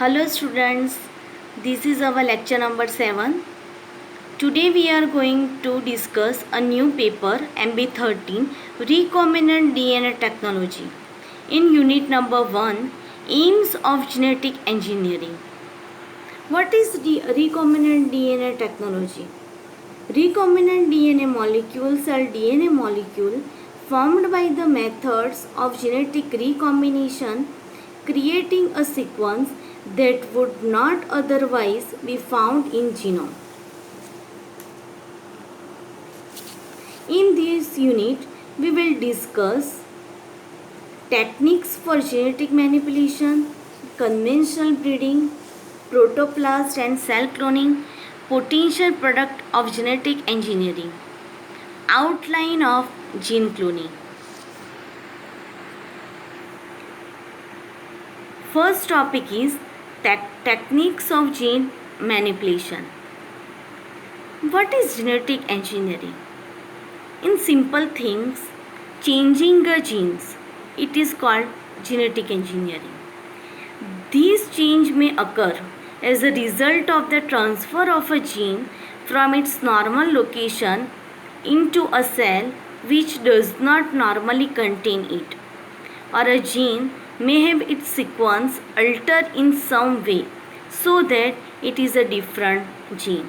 Hello students, this is our lecture number 7. Today we are going to discuss a new paper MB13 Recombinant DNA Technology in unit number 1 Aims of Genetic Engineering. What is recombinant DNA technology? Recombinant DNA molecules are DNA molecule formed by the methods of genetic recombination, creating a sequence that would not otherwise be found in genome. In this unit, we will discuss techniques for genetic manipulation, conventional breeding, protoplast and cell cloning, potential product of genetic engineering, outline of gene cloning. First topic is techniques of gene manipulation. What is genetic engineering? In simple things, changing the genes, it is called genetic engineering. These change may occur as a result of the transfer of a gene from its normal location into a cell which does not normally contain it, or a gene may have its sequence altered in some way so that it is a different gene.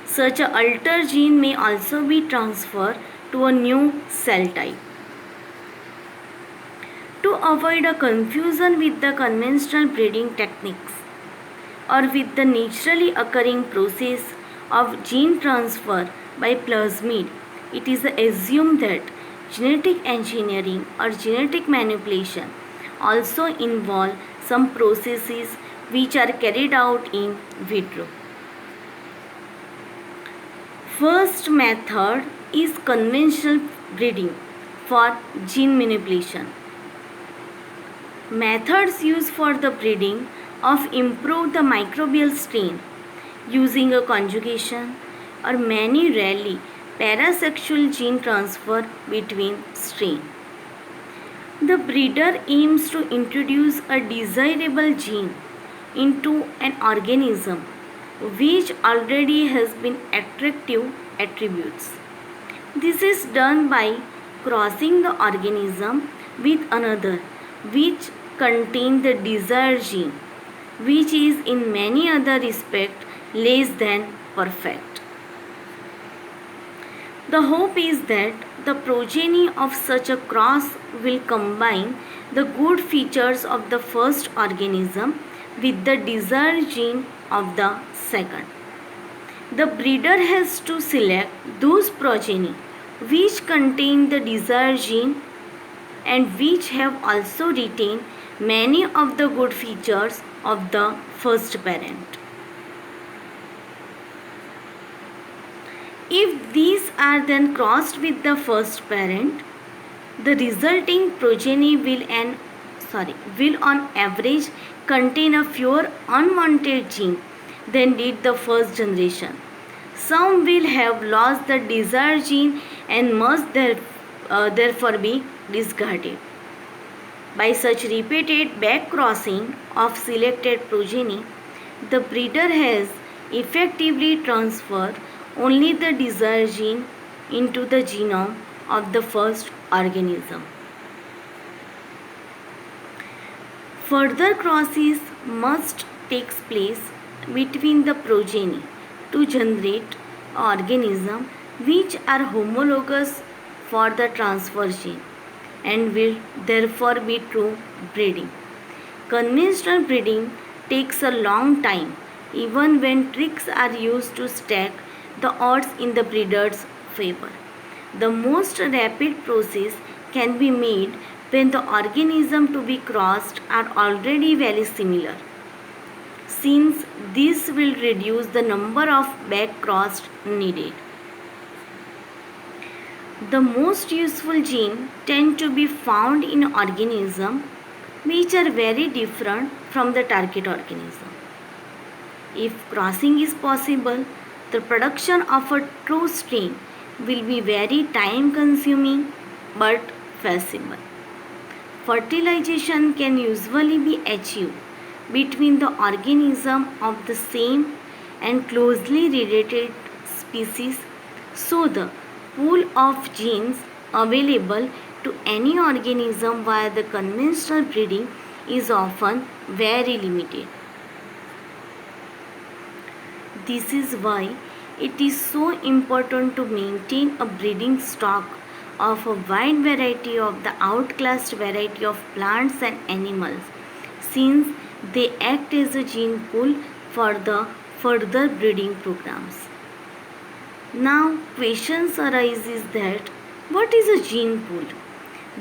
Such an altered gene may also be transferred to a new cell type. To avoid a confusion with the conventional breeding techniques or with the naturally occurring process of gene transfer by plasmid, it is assumed that genetic engineering or genetic manipulation also involve some processes which are carried out in vitro. First method is conventional breeding for gene manipulation. Methods used for the breeding of improve the microbial strain using a conjugation or many rarely parasexual gene transfer between strain. The breeder aims to introduce a desirable gene into an organism which already has been attractive attributes. This is done by crossing the organism with another which contain the desired gene, which is in many other respects less than perfect. The hope is that the progeny of such a cross will combine the good features of the first organism with the desired gene of the second. The breeder has to select those progeny which contain the desired gene and which have also retained many of the good features of the first parent. If these are then crossed with the first parent, the resulting progeny will on average contain a fewer unwanted genes than did the first generation. Some will have lost the desired gene and must therefore be discarded. By such repeated back crossing of selected progeny, the breeder has effectively transferred only the desired gene into the genome of the first organism. Further crosses must take place between the progeny to generate organisms which are homologous for the transfer gene and will therefore be true breeding. Conventional breeding takes a long time even when tricks are used to stack the odds in the breeder's favor. The most rapid process can be made when the organisms to be crossed are already very similar, since this will reduce the number of back crossed needed. The most useful genes tend to be found in organisms which are very different from the target organism. If crossing is possible, the production of a true strain will be very time consuming but feasible. Fertilization can usually be achieved between the organism of the same and closely related species. So the pool of genes available to any organism via the conventional breeding is often very limited. This is why it is so important to maintain a breeding stock of a wide variety of the outclassed variety of plants and animals, since they act as a gene pool for the further breeding programs. Now questions arises that what is a gene pool?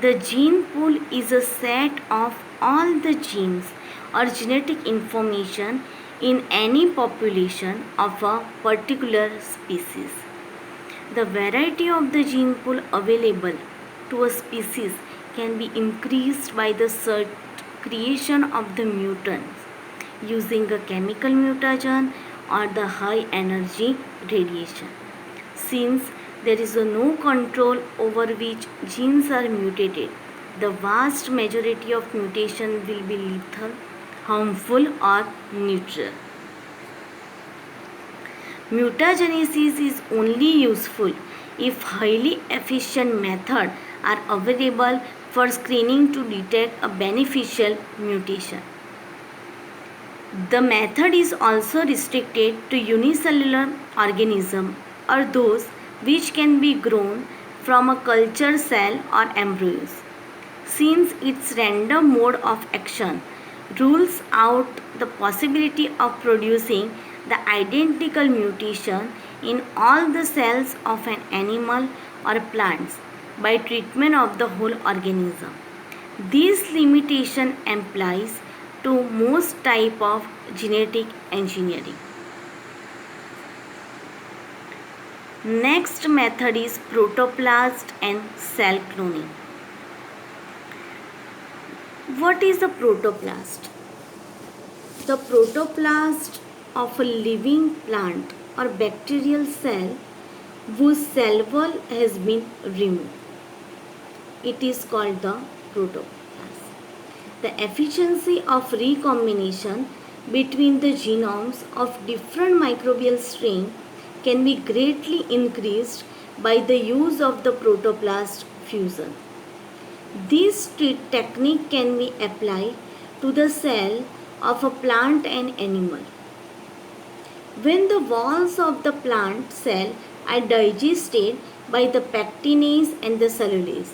The gene pool is a set of all the genes or genetic information in any population of a particular species. The variety of the gene pool available to a species can be increased by the creation of the mutants using a chemical mutagen or the high energy radiation. Since there is no control over which genes are mutated, the vast majority of mutation will be lethal, harmful or neutral. Mutagenesis is only useful if highly efficient methods are available for screening to detect a beneficial mutation. The method is also restricted to unicellular organisms or those which can be grown from a culture cell or embryos, since its random mode of action rules out the possibility of producing the identical mutation in all the cells of an animal or plants by treatment of the whole organism. This limitation applies to most type of genetic engineering. Next method is protoplast and cell cloning. What is a protoplast? The protoplast of a living plant or bacterial cell whose cell wall has been removed. It is called the protoplast. The efficiency of recombination between the genomes of different microbial strains can be greatly increased by the use of the protoplast fusion. This technique can be applied to the cell of a plant and animal. When the walls of the plant cell are digested by the pectinase and the cellulase,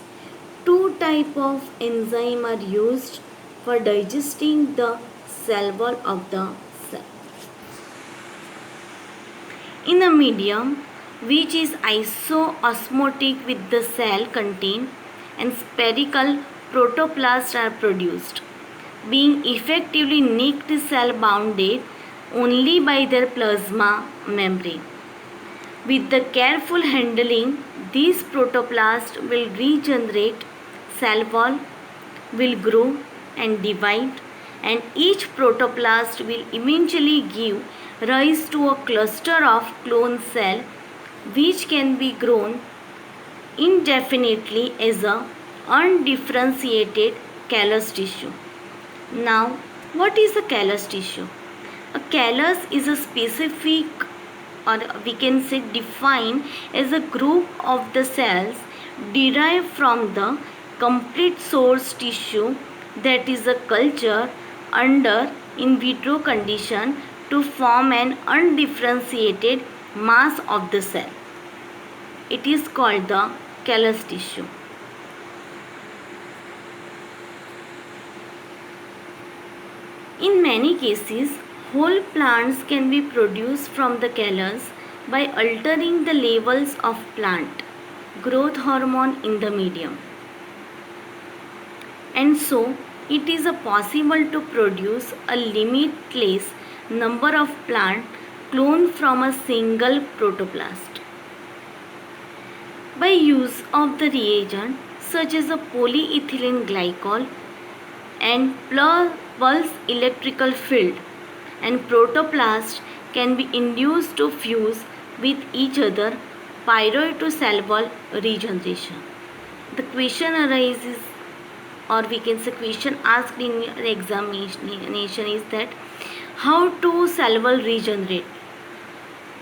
two types of enzymes are used for digesting the cell wall of the cell. In a medium which is isoosmotic with the cell contained and spherical protoplasts are produced, being effectively nicked cell bounded only by their plasma membrane. With the careful handling, these protoplasts will regenerate, cell wall will grow and divide, and each protoplast will eventually give rise to a cluster of clone cell which can be grown indefinitely as a undifferentiated callus tissue. Now, what is a callus tissue? A callus is a specific, or we can say defined as a group of the cells derived from the complete source tissue that is a culture under in vitro condition to form an undifferentiated mass of the cell. It is called the callus tissue. In many cases, whole plants can be produced from the callus by altering the levels of plant growth hormone in the medium. And so, it is possible to produce a limitless number of plant cloned from a single protoplast. By use of the reagent such as a polyethylene glycol and pulse electrical field, and protoplast can be induced to fuse with each other prior to cell wall regeneration. The question arises, or we can say question asked in your examination is that how to cell wall regenerate.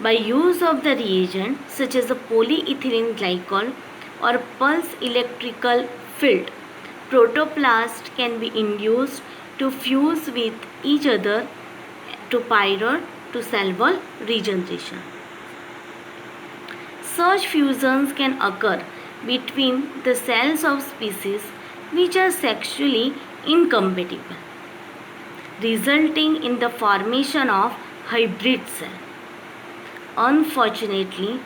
By use of the reagent such as a polyethylene glycol or pulse electrical field, protoplast can be induced to fuse with each other to prior to cell wall regeneration. Such fusions can occur between the cells of species which are sexually incompatible, resulting in the formation of hybrid cells. Unfortunately,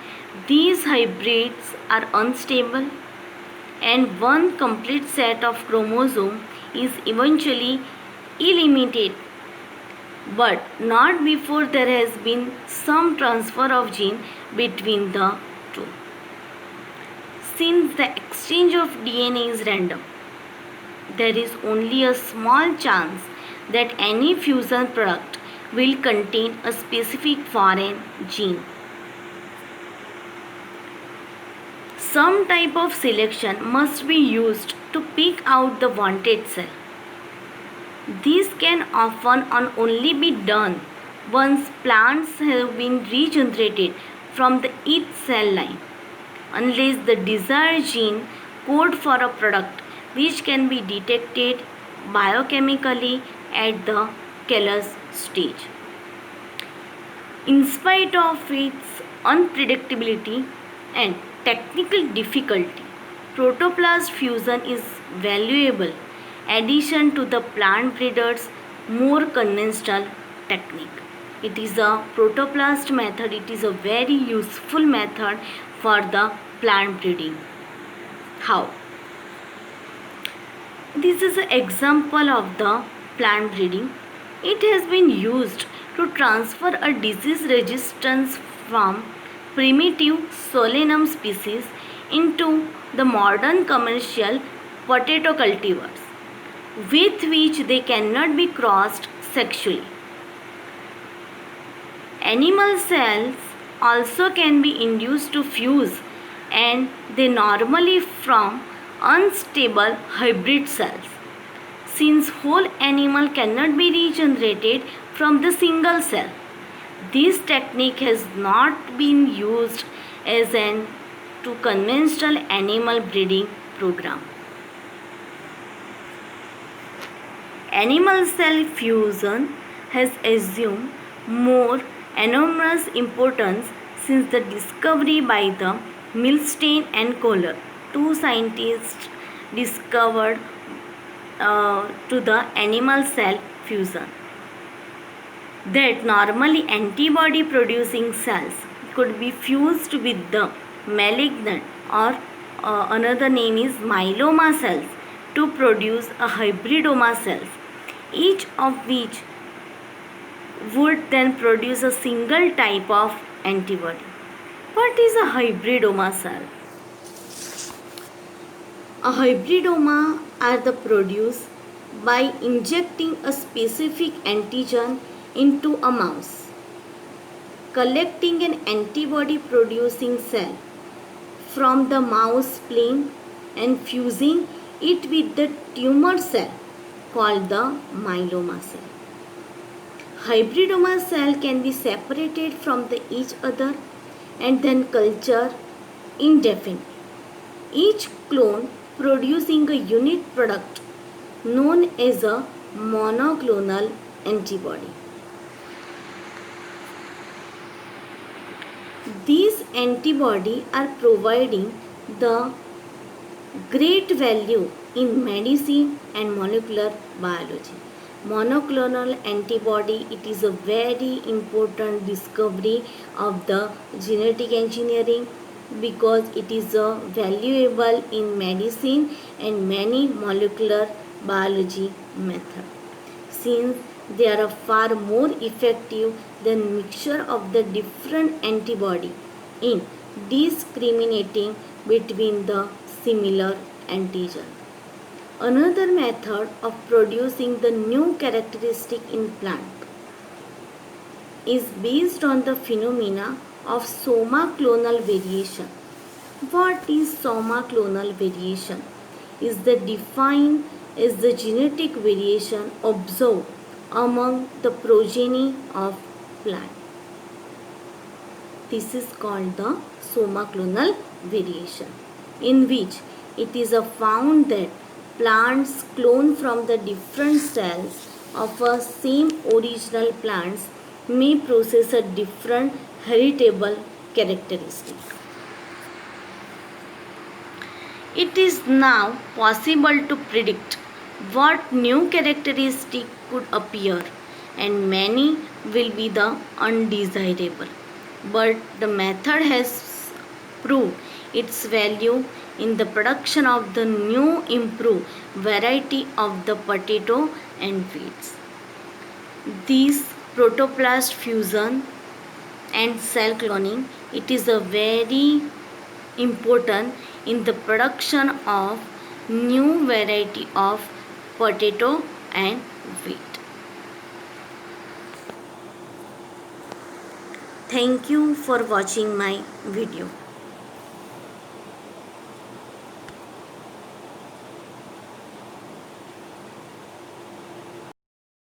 these hybrids are unstable and one complete set of chromosomes is eventually eliminated, but not before there has been some transfer of gene between the two. Since the exchange of DNA is random, there is only a small chance that any fusion product will contain a specific foreign gene. Some type of selection must be used to pick out the wanted cell. This can often only be done once plants have been regenerated from the each cell line, unless the desired gene code for a product which can be detected biochemically at the callus stage. In spite of its unpredictability and technical difficulty, protoplast fusion is valuable addition to the plant breeders' more conventional technique. It is a protoplast method. It is a very useful method for the plant breeding. How? This is an example of the plant breeding. It has been used to transfer a disease resistance from primitive solanum species into the modern commercial potato cultivars, with which they cannot be crossed sexually. Animal cells also can be induced to fuse, and they normally form unstable hybrid cells. Since whole animal cannot be regenerated from the single cell, this technique has not been used as an to conventional animal breeding program. Animal cell fusion has assumed more enormous importance since the discovery by the Milstein and Kohler, two scientists discovered to the animal cell fusion, that normally antibody producing cells could be fused with the malignant or another name is myeloma cells to produce a hybridoma cells, each of which would then produce a single type of antibody. What is a hybridoma cell? A hybridoma are the produced by injecting a specific antigen into a mouse, collecting an antibody producing cell from the mouse spleen and fusing it with the tumor cell called the myeloma cell. Hybridoma cell can be separated from each other and then cultured indefinitely, each clone producing a unique product known as a monoclonal antibody. These antibodies are providing the great value in medicine and molecular biology. Monoclonal antibody, it is a very important discovery of the genetic engineering because it is valuable in medicine and many molecular biology methods, since they are far more effective than mixture of the different antibody in discriminating between the similar antigen. Another method of producing the new characteristic in plant is based on the phenomena of soma clonal variation. What is soma clonal variation? Is the defined is the genetic variation observed among the progeny of plant. This is called the somaclonal variation, in which it is found that plants clone from the different cells of a same original plants may possess a different heritable characteristic. It is now possible to predict what new characteristic could appear, and many will be the undesirable. But the method has proved its value in the production of the new improved variety of the potato and wheats. These protoplast fusion and cell cloning, it is a very important in the production of new variety of potato and wheat. Thank you for watching my video.